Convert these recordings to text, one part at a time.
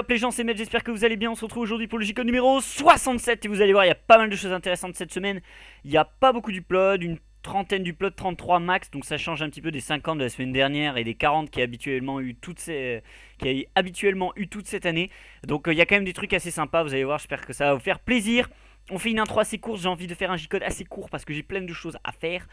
up les gens, c'est Med, j'espère que vous allez bien. On se retrouve aujourd'hui pour le J-Code numéro 67 et vous allez voir, il y a pas mal de choses intéressantes cette semaine. Il n'y a pas beaucoup d'uploads, une trentaine d'uploads, 33 max, donc ça change un petit peu des 50 de la semaine dernière et des 40 qui a habituellement eu toute cette année. Donc il y a quand même des trucs assez sympas, vous allez voir, j'espère que ça va vous faire plaisir. On fait une intro assez courte, j'ai envie de faire un J-Code assez court parce que j'ai plein de choses à faire.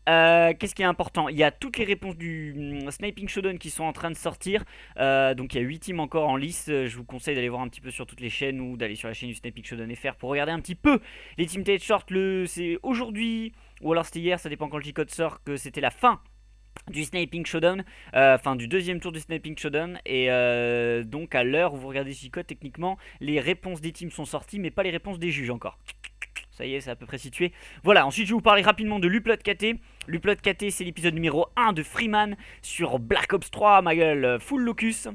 Qu'est-ce qui est important? Il y a toutes les réponses du Sniping Showdown qui sont en train de sortir. Donc il y a 8 teams encore en lice. Je vous conseille d'aller voir un petit peu sur toutes les chaînes ou d'aller sur la chaîne du Sniping Showdown FR pour regarder un petit peu les team Tale Short. C'est aujourd'hui ou alors c'était hier, ça dépend quand le J-Code sort, que c'était la fin du Sniping Showdown, enfin du deuxième tour du Sniping Showdown. Et donc à l'heure où vous regardez ce J-Code, techniquement les réponses des teams sont sorties mais pas les réponses des juges encore. Ça y est, c'est à peu près situé. Voilà, ensuite je vais vous parler rapidement de l'Upload KT. L'Upload KT, c'est l'épisode numéro 1 de Freeman sur Black Ops 3, ma gueule, full locus.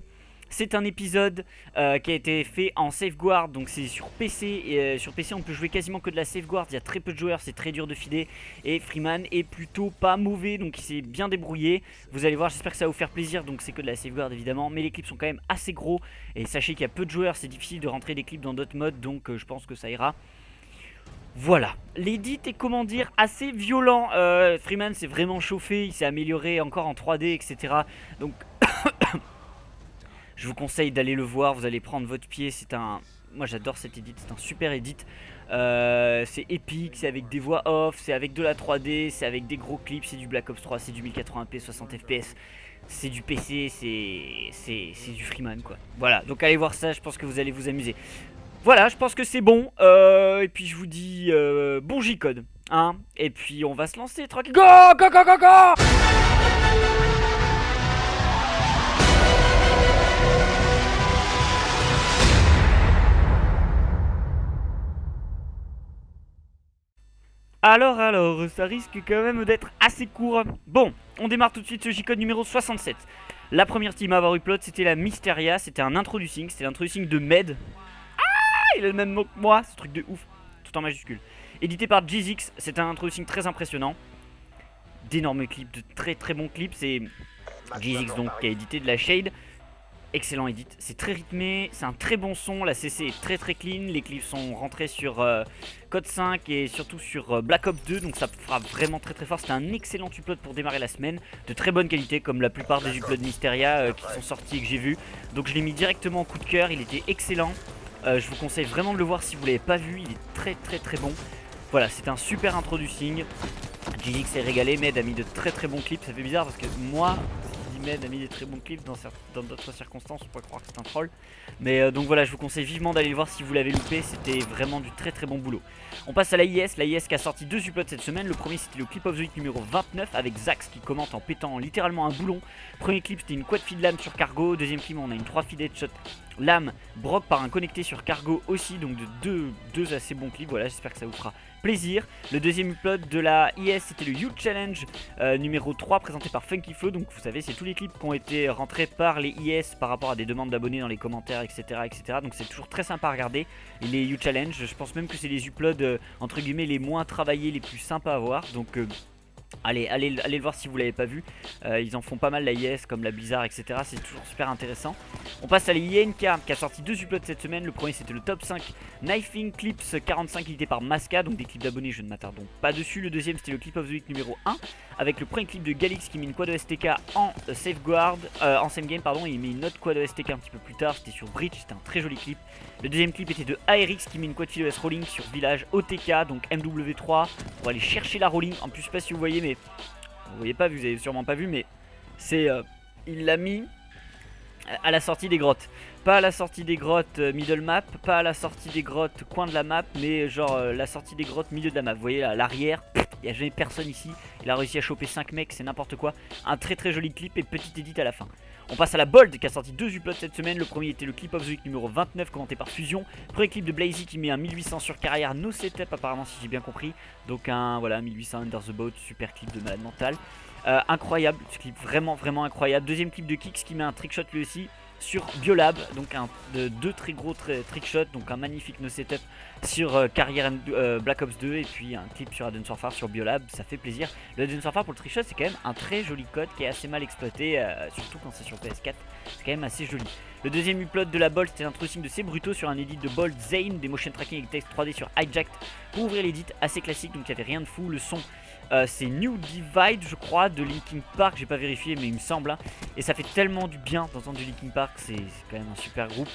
C'est un épisode qui a été fait en safeguard, donc c'est sur PC. Et sur PC, on peut jouer quasiment que de la safeguard. Il y a très peu de joueurs, c'est très dur de filer. Et Freeman est plutôt pas mauvais, donc il s'est bien débrouillé. Vous allez voir, j'espère que ça va vous faire plaisir. Donc c'est que de la safeguard évidemment, mais les clips sont quand même assez gros. Et sachez qu'il y a peu de joueurs, c'est difficile de rentrer des clips dans d'autres modes, donc je pense que ça ira. Voilà, l'édit est comment dire assez violent. Freeman s'est vraiment chauffé, il s'est amélioré encore en 3D, etc. Donc je vous conseille d'aller le voir, vous allez prendre votre pied. Moi j'adore cet edit, c'est un super edit. C'est épique, c'est avec des voix off, c'est avec de la 3D, c'est avec des gros clips, c'est du Black Ops 3, c'est du 1080p 60 fps. C'est du PC, c'est du Freeman quoi. Voilà, donc allez voir ça, je pense que vous allez vous amuser. Voilà, je pense que c'est bon. Et puis je vous dis bon J-Code. Hein, et puis on va se lancer tranquille. Go, go, go, go, go. Alors, ça risque quand même d'être assez court. Bon, on démarre tout de suite ce J-Code numéro 67. La première team à avoir upload, c'était la Mysteria. C'était un introducing, c'était l'introducing de Med. Il a le même mot que moi, ce truc de ouf, tout en majuscule. Édité par GZX, c'est un introducing très impressionnant. D'énormes clips, de très très bons clips. C'est GZX donc qui a édité de la Shade. Excellent edit, c'est très rythmé, c'est un très bon son, la CC est très très clean, les clips sont rentrés sur Code 5 et surtout sur Black Ops 2, donc ça fera vraiment très très fort. C'était un excellent upload pour démarrer la semaine, de très bonne qualité comme la plupart des uploads Mysteria qui sont sortis et que j'ai vu. Donc je l'ai mis directement en coup de cœur, il était excellent. Je vous conseille vraiment de le voir si vous l'avez pas vu, il est très très très bon. Voilà, c'est un super introducing. GZX s'est régalé, Med a mis de très très bons clips, ça fait bizarre parce que moi... Med a mis des très bons clips dans d'autres circonstances, on pourrait croire que c'est un troll. Mais donc voilà, je vous conseille vivement d'aller le voir si vous l'avez loupé, c'était vraiment du très très bon boulot. On passe à l'AIS qui a sorti 2 uploads cette semaine. Le premier c'était le clip of the week numéro 29 avec Zax qui commente en pétant littéralement un boulon. Premier clip c'était une quad feed lame sur Cargo, deuxième clip on a une 3 feed headshot lame Brock par un connecté sur Cargo aussi, donc de deux assez bons clips. Voilà, j'espère que ça vous fera plaisir. Le deuxième upload de la IS c'était le Youth Challenge numéro 3 présenté par Funky Flow. Donc vous savez, c'est tous les clips qui ont été rentrés par les IS par rapport à des demandes d'abonnés dans les commentaires, etc. Donc c'est toujours très sympa à regarder. Et les Youth Challenge, je pense même que c'est les uploads entre guillemets les moins travaillés, les plus sympas à voir. Donc allez le voir si vous l'avez pas vu. Ils en font pas mal la IS comme la Blizzard, etc. C'est toujours super intéressant. On passe à la INK qui a sorti 2 uploads cette semaine. Le premier c'était le top 5 Knifing Clips 45 édité par Masca, donc des clips d'abonnés, je ne m'attarde donc pas dessus. Le deuxième c'était le clip of the week numéro 1 avec le premier clip de Galix qui met une quad STK en safeguard, en same game pardon, et il met une autre quad STK un petit peu plus tard, c'était sur Breach, c'était un très joli clip. Le deuxième clip était de ARX qui met une quad FIDOS rolling sur village OTK, donc MW3, pour aller chercher la rolling. En plus je sais pas si vous voyez, mais vous voyez pas, vous avez sûrement pas vu, mais c'est il l'a mis à la sortie des grottes. Pas à la sortie des grottes middle map, pas à la sortie des grottes coin de la map, mais genre la sortie des grottes milieu de la map. Vous voyez à l'arrière, il n'y a jamais personne ici. Il a réussi à choper 5 mecs, c'est n'importe quoi. Un très très joli clip et petit edit à la fin. On passe à la Bold qui a sorti 2 uploads cette semaine. Le premier était le clip of the week numéro 29 commenté par Fusion. Premier clip de Blazy qui met un 1800 sur carrière, no setup apparemment si j'ai bien compris. Donc un voilà 1800 under the boat, super clip de malade mental. Incroyable, ce clip vraiment vraiment incroyable. Deuxième clip de Kix qui met un trickshot lui aussi. sur Biolab, donc deux très gros trickshots, donc un magnifique no setup sur Carrière Black Ops 2 et puis un clip sur Advance Warfare sur Biolab, ça fait plaisir. Le Advance Warfare pour le trickshot c'est quand même un très joli code qui est assez mal exploité, surtout quand c'est sur PS4, c'est quand même assez joli. Le deuxième upload de la Bolt c'était l'introduction de Sebruto sur un edit de Bolt Zane, des motion tracking avec texte 3D sur Hijacked pour ouvrir l'edit, assez classique donc il n'y avait rien de fou. Le son c'est New Divide je crois de Linkin Park, j'ai pas vérifié mais il me semble hein. Et ça fait tellement du bien d'entendre du Linkin Park, c'est quand même un super groupe.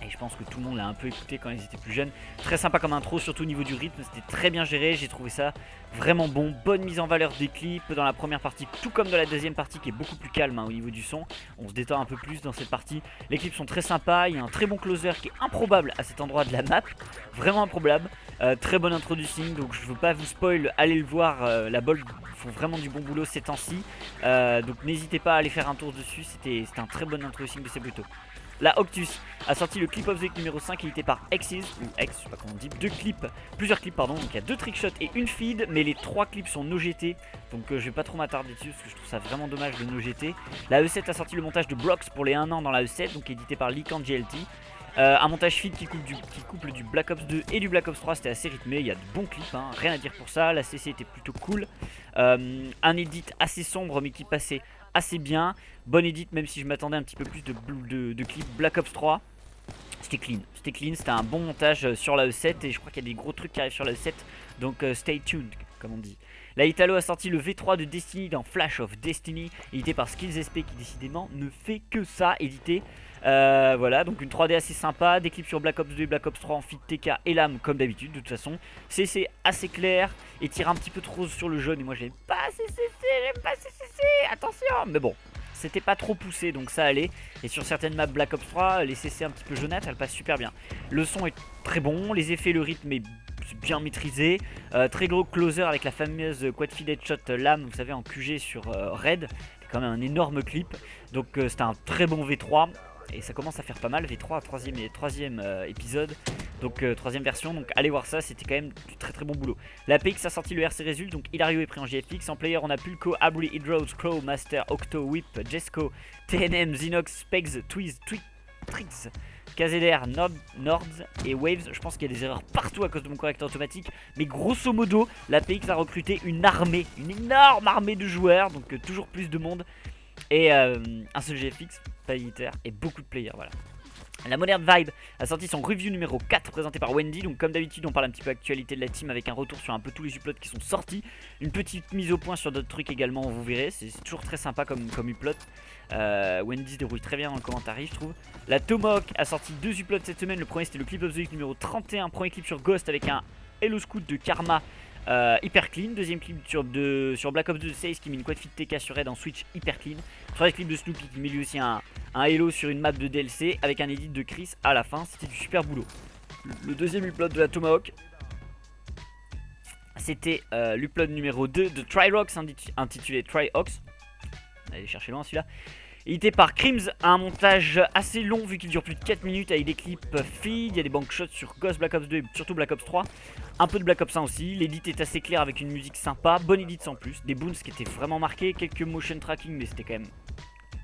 Et je pense que tout le monde l'a un peu écouté quand ils étaient plus jeunes. Très sympa comme intro, surtout au niveau du rythme, c'était très bien géré, j'ai trouvé ça vraiment bon. Bonne mise en valeur des clips dans la première partie, tout comme dans la deuxième partie qui est beaucoup plus calme hein, au niveau du son. On se détend un peu plus dans cette partie. Les clips sont très sympas, il y a un très bon closer qui est improbable à cet endroit de la map. Vraiment improbable, très bonne introduction, donc je veux pas vous spoil, allez le voir, la Bolt font vraiment du bon boulot ces temps-ci. Donc n'hésitez pas à aller faire un tour dessus, c'était un très bon introduction de Sebruto. La Octus a sorti le clip of the week numéro 5 édité par X's ou X, je sais pas comment on dit, plusieurs clips pardon, donc il y a 2 trickshots et une feed, mais les 3 clips sont no GT, donc je vais pas trop m'attarder dessus parce que je trouve ça vraiment dommage de no GT. La E7 a sorti le montage de Blocks pour les 1 an dans la E7, donc édité par Leakan GLT. Un montage feed qui couple du Black Ops 2 et du Black Ops 3, c'était assez rythmé, il y a de bons clips, hein, rien à dire pour ça, la CC était plutôt cool. Un edit assez sombre mais qui passait assez bien, bonne edit même si je m'attendais un petit peu plus de clips Black Ops 3. C'était clean, c'était un bon montage sur la E7 et je crois qu'il y a des gros trucs qui arrivent sur la E7, donc stay tuned comme on dit. La Italo a sorti le V3 de Destiny dans Flash of Destiny, édité par SkillsSP qui décidément ne fait que ça, édité. Voilà, donc une 3D assez sympa, des clips sur Black Ops 2 et Black Ops 3 en feed TK et lame comme d'habitude de toute façon. CC assez clair et tire un petit peu trop sur le jaune et moi j'aime pas CC, attention, mais bon. C'était pas trop poussé donc ça allait. Et sur certaines maps Black Ops 3, les CC un petit peu jaunâtres, elles passent super bien. Le son est très bon, les effets, le rythme est bien maîtrisé. Très gros closer avec la fameuse quad feed headshot lame, vous savez en QG sur Red. C'est quand même un énorme clip. Donc c'était un très bon V3. Et ça commence à faire pas mal, V3, troisième épisode, donc troisième version, donc allez voir ça, c'était quand même du très bon boulot. La PX a sorti le RC Result, donc Hilario est pris en GFX, en player on a Pulco, Abri, Hydros, Crow, Master, Octo, Whip, Jesco, TNM, Xinox, Pegs, Twiz, Trix, KZR, Nords et Waves. Je pense qu'il y a des erreurs partout à cause de mon correcteur automatique, mais grosso modo, la PX a recruté une énorme armée de joueurs, donc toujours plus de monde. Et un seul GFX, pas militaire, et beaucoup de players, voilà. La Modern Vibe a sorti son review numéro 4 présenté par Wendy. Donc comme d'habitude on parle un petit peu actualité de la team avec un retour sur un peu tous les uploads qui sont sortis. Une petite mise au point sur d'autres trucs également, vous verrez. C'est toujours très sympa comme upload. Wendy se déroule très bien dans le commentaire je trouve. La Tomahawk a sorti 2 uploads cette semaine. Le premier c'était le clip of the week numéro 31. Premier clip sur Ghost avec un Hello Scout de Karma. Hyper clean, deuxième clip sur Black Ops 2 16 qui met une quad feed TK sur Red en Switch hyper clean. Troisième clip de Snoopy qui met lui aussi un Halo sur une map de DLC avec un edit de Chris à la fin, c'était du super boulot. Le deuxième upload de la Tomahawk, c'était l'upload numéro 2 de Trirox intitulé Triox. Allez chercher loin celui-là. Édité par Crims, un montage assez long vu qu'il dure plus de 4 minutes avec des clips feed, il y a des bank shots sur Ghost, Black Ops 2 et surtout Black Ops 3. Un peu de Black Ops 1 aussi, l'edit est assez clair avec une musique sympa, bonne edit sans plus, des boons qui étaient vraiment marqués, quelques motion tracking mais c'était quand même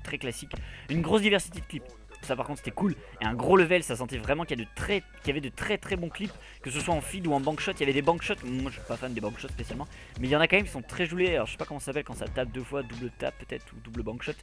très classique. Une grosse diversité de clips, ça par contre c'était cool, et un gros level, ça sentait vraiment qu'il y avait de très bons clips, que ce soit en feed ou en bank shot. Il y avait des bank shots, moi je suis pas fan des bank shots spécialement, mais il y en a quand même qui sont très jolis. Alors je sais pas comment ça s'appelle quand ça tape 2 fois, double tap peut-être ou double bank shot.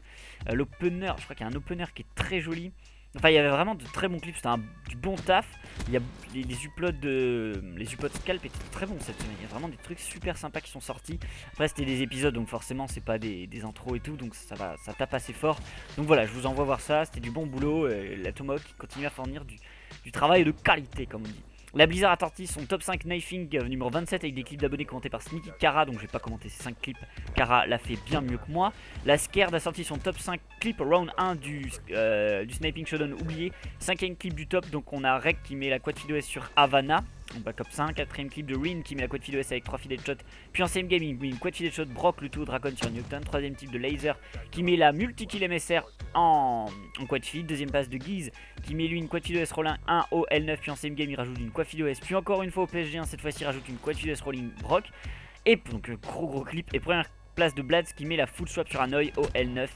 L'opener, je crois qu'il y a un opener qui est très joli. Enfin il y avait vraiment de très bons clips, c'était du bon taf. Il y a les uploads scalp étaient très bons cette semaine. Il y a vraiment des trucs super sympas qui sont sortis. Après c'était des épisodes donc forcément c'est pas des intros et tout, donc ça tape assez fort. Donc voilà, je vous envoie voir ça, c'était du bon boulot. La Tomahawk qui continue à fournir du travail de qualité comme on dit. La Blizzard a sorti son top 5 knifing numéro 27 avec des clips d'abonnés commentés par Sneaky Kara, donc je vais pas commenter ces 5 clips, Kara l'a fait bien mieux que moi. La Scared a sorti son top 5 clip round 1 du Sniping Showdown oublié, 5ème clip du top, donc on a Rek qui met la quad feed OS sur Havana, donc Black Ops 5, 4ème clip de Rin qui met la quad feed OS avec 3 feed headshot, puis en same gaming, une quad feed headshot Brock le tout Dragon sur Newton, 3ème clip de Laser qui met la multi-kill MSR en quad feed, 2ème passe de Guise qui met lui une quad feed OS rolling 1 au L9, puis en same game il rajoute une quad feed OS, puis encore une fois au PSG1 cette fois-ci rajoute une quad feed OS rolling Brock, et donc gros clip, et première place de Blads qui met la full swap sur un Oi au L9.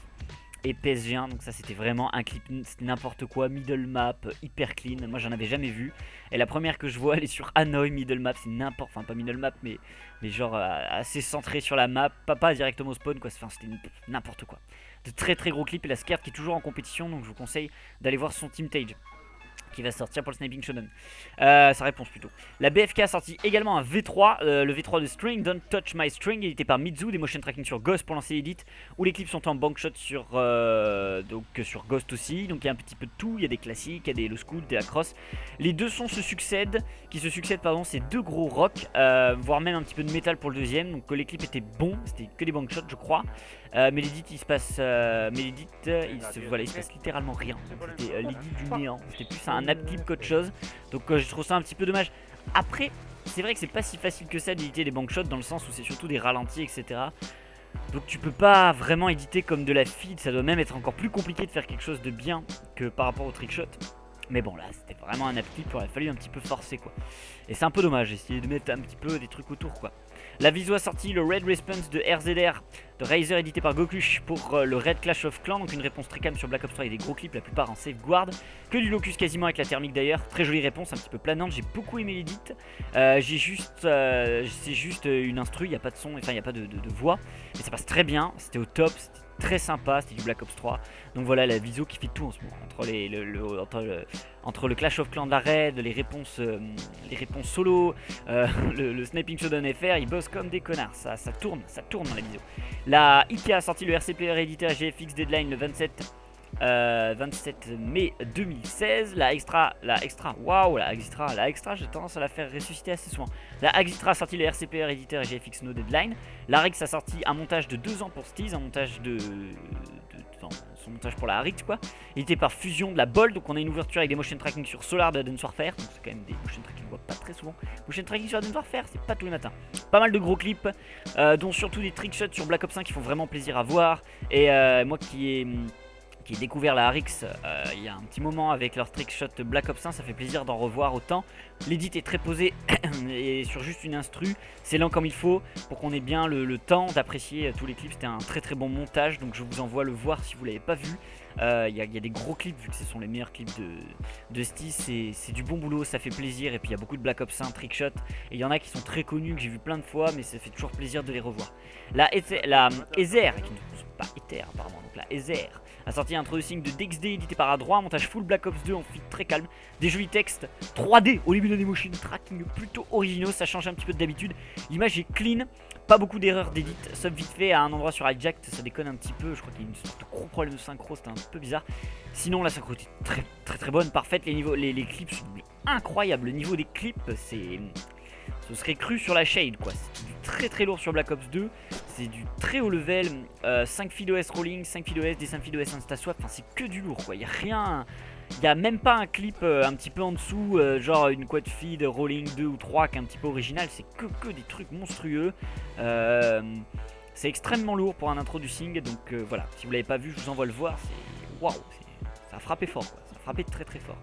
et PSG1. Donc ça c'était vraiment un clip, c'était n'importe quoi, middle map, hyper clean. Moi j'en avais jamais vu. Et la première que je vois elle est sur Hanoi, middle map, c'est n'importe, enfin pas middle map mais genre assez centré sur la map, pas directement au spawn quoi, enfin c'était n'importe quoi. De très très gros clips et la Scare qui est toujours en compétition, donc je vous conseille d'aller voir son team Tage qui va sortir pour le Sniping Shonen. Sa réponse plutôt. La BFK a sorti également un V3, le V3 de String, Don't Touch My String, édité par Mizu, des motion tracking sur Ghost pour lancer Edit, où les clips sont en bankshot sur, sur Ghost aussi, donc il y a un petit peu de tout, il y a des classiques, il y a des low school, des across. Les deux sons se succèdent, c'est deux gros rock, voire même un petit peu de métal pour le deuxième, donc les clips étaient bons, c'était que des bankshots je crois. Mais l'édit il se passe voilà, il se passe littéralement rien. C'était l'édit du néant. C'était plus un app clip qu'autre chose. Donc je trouve ça un petit peu dommage. Après, c'est vrai que c'est pas si facile que ça d'éditer des bankshots dans le sens où c'est surtout des ralentis, etc. Donc tu peux pas vraiment éditer comme de la feed. Ça doit même être encore plus compliqué de faire quelque chose de bien que par rapport au trickshot. Mais bon là c'était vraiment un app clip, il aurait fallu un petit peu forcer quoi. Et c'est un peu dommage, essayer de mettre un petit peu des trucs autour quoi. La Viso a sorti le Red Response de RZR de Razer édité par Gokush pour le Red Clash of Clans. Donc une réponse très calme sur Black Ops 3 et des gros clips, la plupart en safeguard. Que du locus quasiment avec la thermique d'ailleurs. Très jolie réponse, un petit peu planante, j'ai beaucoup aimé l'édit. C'est juste une instru, il n'y a pas de son, enfin il n'y a pas de voix. Mais ça passe très bien, c'était au top, c'était très sympa, c'était du Black Ops 3. Donc voilà la Viso qui fait tout en ce moment. Entre le Clash of Clans de la Raid, les réponses solo, le Sniping Shodown FR, ils bossent comme des connards. Ça tourne dans la Viso. La Ikea a sorti le RCPR éditeur GFX Deadline le 27 mai 2016. La Extra, j'ai tendance à la faire ressusciter assez souvent. La Extra a sorti le RCPR éditeur GFX No Deadline. La Rix a sorti un montage de 2 ans pour Steez, un montage son montage pour la Rix quoi. Édité par Fusion de la Bold, donc on a une ouverture avec des motion tracking sur Solar de Advance Warfare, donc c'est quand même des motion tracking qu'on voit pas très souvent. Motion tracking sur Advance Warfare, c'est pas tous les matins. Pas mal de gros clips, dont surtout des trickshots sur Black Ops 5 qui font vraiment plaisir à voir. Et moi qui ai découvert la RX il y a un petit moment avec leur trickshot Black Ops 1, ça fait plaisir d'en revoir autant. L'édit est très posé et sur juste une instru, c'est lent comme il faut pour qu'on ait bien le temps d'apprécier tous les clips. C'était un très très bon montage, donc je vous envoie le voir si vous l'avez pas vu. Il y a des gros clips vu que ce sont les meilleurs clips de Steez, c'est du bon boulot, ça fait plaisir. Et puis il y a beaucoup de Black Ops 1 trickshot et il y en a qui sont très connus que j'ai vu plein de fois, mais ça fait toujours plaisir de les revoir. La Ether, qui ne sont pas Ether apparemment, donc la Ether a sorti un introducing de DXD édité par A3, un montage full Black Ops 2 en feed très calme, des jolis textes 3D au lieu de des motion tracking plutôt originaux, ça change un petit peu d'habitude. L'image est clean, pas beaucoup d'erreurs d'édit, sauf vite fait à un endroit sur Hijacked, ça déconne un petit peu, je crois qu'il y a une sorte de gros problème de synchro, c'était un peu bizarre. Sinon la synchro était très bonne, parfaite, les clips sont incroyables, le niveau des clips ce serait cru sur la shade quoi, c'est du très lourd sur Black Ops 2, c'est du très haut level, 5 feed OS rolling, 5 feed OS, des 5 feed OS instaswap, enfin c'est que du lourd quoi, il y a rien, il y a même pas un clip un petit peu en dessous, genre une quad feed rolling 2 ou 3 qui est un petit peu original, c'est que des trucs monstrueux, c'est extrêmement lourd pour un introducing, donc voilà, si vous l'avez pas vu je vous envoie le voir, c'est waouh, ça a frappé fort quoi, ça a frappé très fort.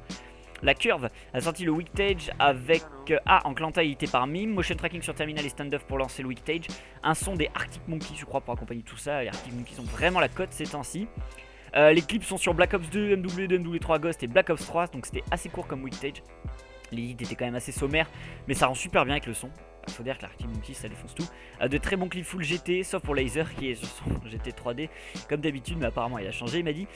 La Curve a sorti le Weektage avec Enclanta édité par Mime, motion tracking sur terminal et stand-off pour lancer le Weektage, un son des Arctic Monkeys je crois pour accompagner tout ça, les Arctic Monkeys ont vraiment la cote ces temps-ci. Les clips sont sur Black Ops 2, MW2, MW3 Ghost et Black Ops 3, donc c'était assez court comme Weektage. L'édit était quand même assez sommaire, mais ça rend super bien avec le son. Faut dire que l'Arctic Monkey ça défonce tout. De très bons clips full GT, sauf pour Laser qui est sur son GT 3D comme d'habitude, mais apparemment il a changé, il m'a dit.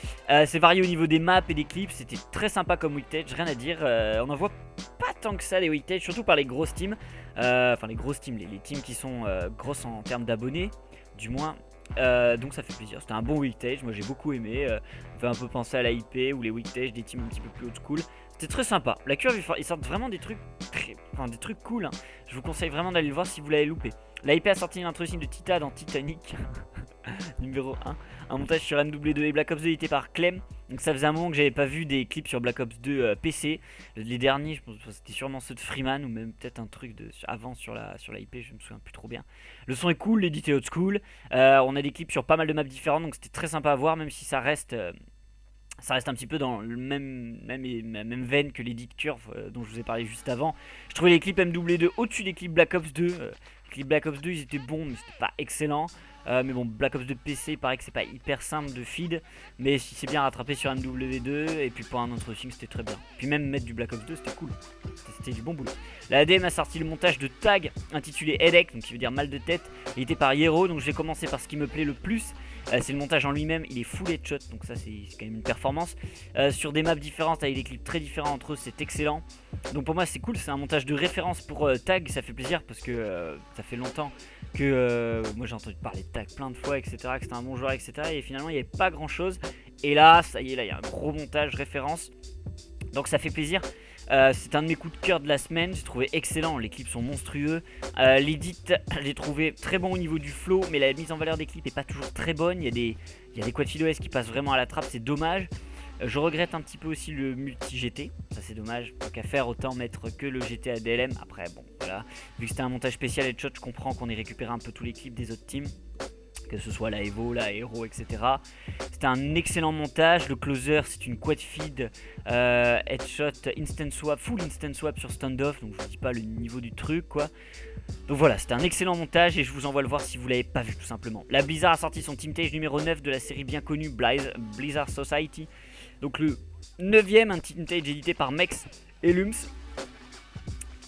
C'est varié au niveau des maps et des clips, c'était très sympa comme Weektage, rien à dire. On en voit pas tant que ça des Weektage, surtout par les grosses teams. Enfin les grosses teams, les teams qui sont grosses en termes d'abonnés, du moins. Donc ça fait plaisir, c'était un bon Weektage, moi j'ai beaucoup aimé, ça fait un peu penser à la IP ou les Weektage des teams un petit peu plus old school. C'était très sympa, la Curve ils sortent vraiment des trucs des trucs cool hein. Je vous conseille vraiment d'aller le voir si vous l'avez loupé. La IP a sorti une introduction de Tita dans Titanic numéro 1, un montage sur MW2 et Black Ops 2 édité par Clem. Donc ça faisait un moment que j'avais pas vu des clips sur Black Ops 2 PC. Les derniers, je pense que c'était sûrement ceux de Freeman ou même peut-être un truc avant sur la IP, je me souviens plus trop bien. Le son est cool, l'édité old school. On a des clips sur pas mal de maps différentes, donc c'était très sympa à voir, même si ça reste Ça reste un petit peu dans le même veine que l'Edit Curve dont je vous ai parlé juste avant. Je trouvais les clips MW2 au-dessus des clips Black Ops 2. Les clips Black Ops 2 ils étaient bons mais c'était pas excellent. Mais bon, Black Ops 2 PC, il paraît que c'est pas hyper simple de feed. Mais si c'est bien rattrapé sur MW2, et puis pour un introducing c'était très bien. Puis même mettre du Black Ops 2 c'était cool. C'était du bon boulot. La ADM a sorti le montage de tag intitulé Headache, donc qui veut dire mal de tête. Il était par Hero, donc je vais commencer par ce qui me plaît le plus. C'est le montage en lui-même, il est full headshot, donc ça c'est quand même une performance. Sur des maps différentes, avec des clips très différents entre eux, c'est excellent. Donc pour moi c'est cool, c'est un montage de référence pour tag, ça fait plaisir parce que ça fait longtemps que moi j'ai entendu parler de tag plein de fois, etc. Que c'était un bon joueur, etc. Et finalement il n'y avait pas grand chose. Et là, ça y est, là il y a un gros montage référence. Donc ça fait plaisir. C'est un de mes coups de cœur de la semaine, j'ai trouvé excellent, les clips sont monstrueux. L'edit, j'ai trouvé très bon au niveau du flow, mais la mise en valeur des clips est pas toujours très bonne. Il y a des quad OS qui passent vraiment à la trappe, c'est dommage. Je regrette un petit peu aussi le multi-GT, ça c'est dommage, tant qu'à faire autant mettre que le GT ADLM. Après bon voilà, vu que c'était un montage spécial headshot, je comprends qu'on ait récupéré un peu tous les clips des autres teams, que ce soit la Evo, la Hero, etc. C'était un excellent montage. Le closer, c'est une quad feed, headshot, instant swap, full instant swap sur standoff. Donc je vous dis pas le niveau du truc quoi. Donc voilà, c'était un excellent montage et je vous envoie le voir si vous l'avez pas vu tout simplement. La Blizzard a sorti son Teamtage numéro 9 de la série bien connue Blizzard Society. Donc le 9ème, un Teamtage édité par Mex et Lums.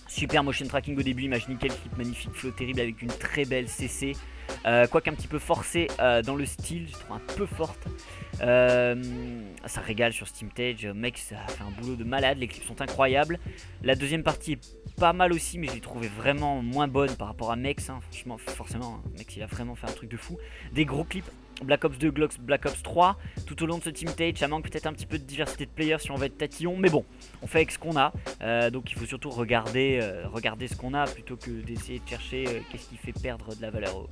Super motion tracking au début, imaginez quel clip magnifique, flow terrible avec une très belle CC. Quoique un petit peu forcé dans le style, je trouve un peu forte. Ça régale sur Steamtage, mec, ça a fait un boulot de malade, les clips sont incroyables. La deuxième partie est pas mal aussi, mais je l'ai trouvé vraiment moins bonne par rapport à Mex. Hein. Franchement, forcément, hein, Mex il a vraiment fait un truc de fou. Des gros clips. Black Ops 2, Black Ops 3, tout au long de ce Teamtage, ça manque peut-être un petit peu de diversité de players si on va être tatillon, mais bon, on fait avec ce qu'on a, donc il faut surtout regarder ce qu'on a plutôt que d'essayer de chercher qu'est-ce qui fait perdre de la valeur.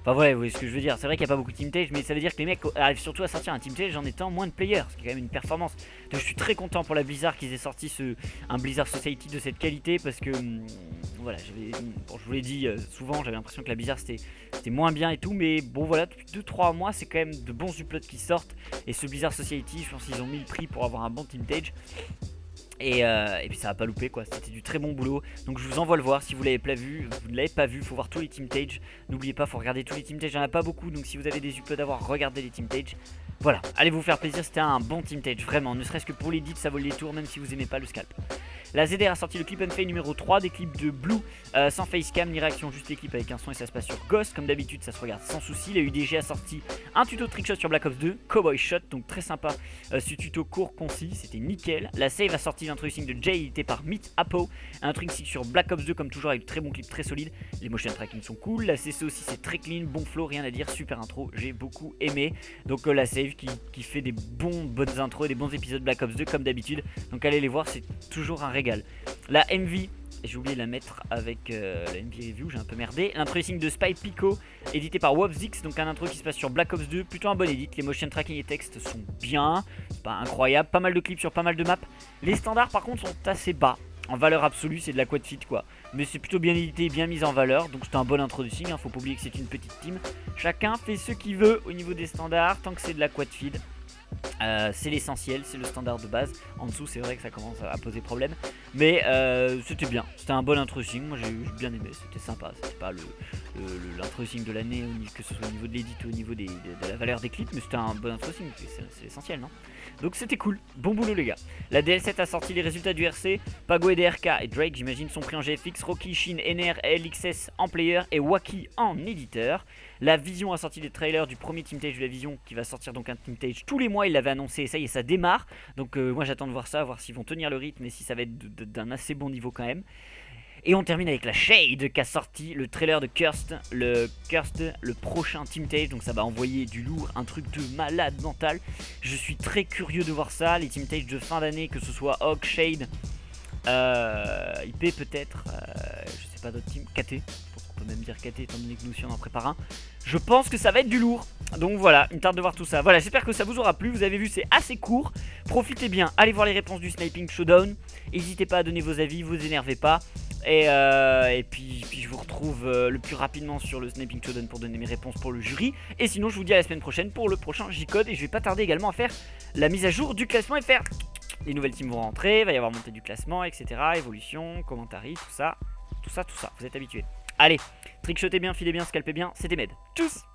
Enfin voilà, vous voyez ce que je veux dire, c'est vrai qu'il n'y a pas beaucoup de Teamtage, mais ça veut dire que les mecs arrivent surtout à sortir un Teamtage en étant moins de players, ce qui est quand même une performance. Donc je suis très content pour la Blizzard qu'ils aient sorti un Blizzard Society de cette qualité, parce que voilà, bon, je vous l'ai dit souvent, j'avais l'impression que la Blizzard c'était moins bien et tout, mais bon voilà, depuis 2-3 mois c'est quand même de bons uploads qui sortent, et ce Blizzard Society, je pense qu'ils ont mis le prix pour avoir un bon Teamtage. Et puis ça va pas louper quoi, c'était du très bon boulot. Donc je vous envoie le voir si vous l'avez pas vu, faut voir tous les Teamtage. N'oubliez pas, faut regarder tous les Teamtage, il n'y en a pas beaucoup, donc si vous avez des uploads à voir, regardez les Teamtage. Voilà, allez vous faire plaisir, c'était un bon Teamtage, vraiment, ne serait-ce que pour l'edit, ça vaut le détour même si vous aimez pas le scalp. La ZDR a sorti le clip and fade numéro 3, des clips de Blue sans facecam ni réaction, juste les clips avec un son et ça se passe sur Ghost. Comme d'habitude, ça se regarde sans souci. La UDG a sorti un tuto trickshot sur Black Ops 2, Cowboy Shot, donc très sympa. Ce tuto court, concis, c'était nickel. La Save a sorti l'introducing de Jay édité par Meet Apo, un introducing sur Black Ops 2 comme toujours avec de très bons clips très solides. Les motion tracking sont cool. La CC aussi c'est très clean, bon flow, rien à dire, super intro, j'ai beaucoup aimé. Donc la Save qui fait des bonnes intros et des bons épisodes Black Ops 2 comme d'habitude. Donc allez les voir, c'est toujours un régal. La MV, j'ai oublié de la mettre avec la MV Review, j'ai un peu merdé. L'introducing de Spy Pico, édité par Wobzix, donc un intro qui se passe sur Black Ops 2, plutôt un bon edit. Les motion tracking et textes sont bien, c'est pas incroyable, pas mal de clips sur pas mal de maps. Les standards par contre sont assez bas. En valeur absolue, c'est de la quad feed quoi. Mais c'est plutôt bien édité, bien mis en valeur. Donc c'est un bon introducing, hein. Faut pas oublier que c'est une petite team. Chacun fait ce qu'il veut au niveau des standards, tant que c'est de la quad feed. C'est l'essentiel, c'est le standard de base. En dessous c'est vrai que ça commence à poser problème. Mais c'était bien, c'était un bon introducing. Moi j'ai bien aimé, c'était sympa. C'était pas l'introducing de l'année, que ce soit au niveau de l'édit ou au niveau de la valeur des clips. Mais c'était un bon introducing, c'est l'essentiel non. Donc c'était cool, bon boulot les gars. La DL7 a sorti les résultats du RC. Pago et DRK et Drake j'imagine sont pris en GFX. Rocky, Shin, NR, LXS en player et Wacky en éditeur. La Vision a sorti les trailers du premier Teamtage de la Vision qui va sortir donc un Teamtage tous les mois, il l'avait annoncé et ça y est ça démarre. Donc moi j'attends de voir ça, voir s'ils vont tenir le rythme et si ça va être d'un assez bon niveau quand même. Et on termine avec la Shade qui a sorti le trailer de Cursed, le prochain Teamtage, donc ça va envoyer du lourd, un truc de malade mental. Je suis très curieux de voir ça, les Teamtage de fin d'année, que ce soit Hawk, Shade, IP peut-être, je sais pas d'autres teams, KT, on peut même dire KT étant donné que nous aussi on en prépare un. Je pense que ça va être du lourd. Donc voilà, une tarde de voir tout ça. Voilà, j'espère que ça vous aura plu. Vous avez vu, c'est assez court. Profitez bien, allez voir les réponses du Sniping Showdown. N'hésitez pas à donner vos avis, vous énervez pas. Et puis je vous retrouve le plus rapidement sur le Sniping Showdown pour donner mes réponses pour le jury. Et sinon je vous dis à la semaine prochaine pour le prochain J-Code. Et je vais pas tarder également à faire la mise à jour du classement et faire... Les nouvelles teams vont rentrer, il va y avoir montée du classement, etc. Évolution, commentaries, tout ça. Tout ça, tout ça, vous êtes habitués. Allez, trickshotez bien, filez bien, scalpez bien, c'était Med. Tchuss.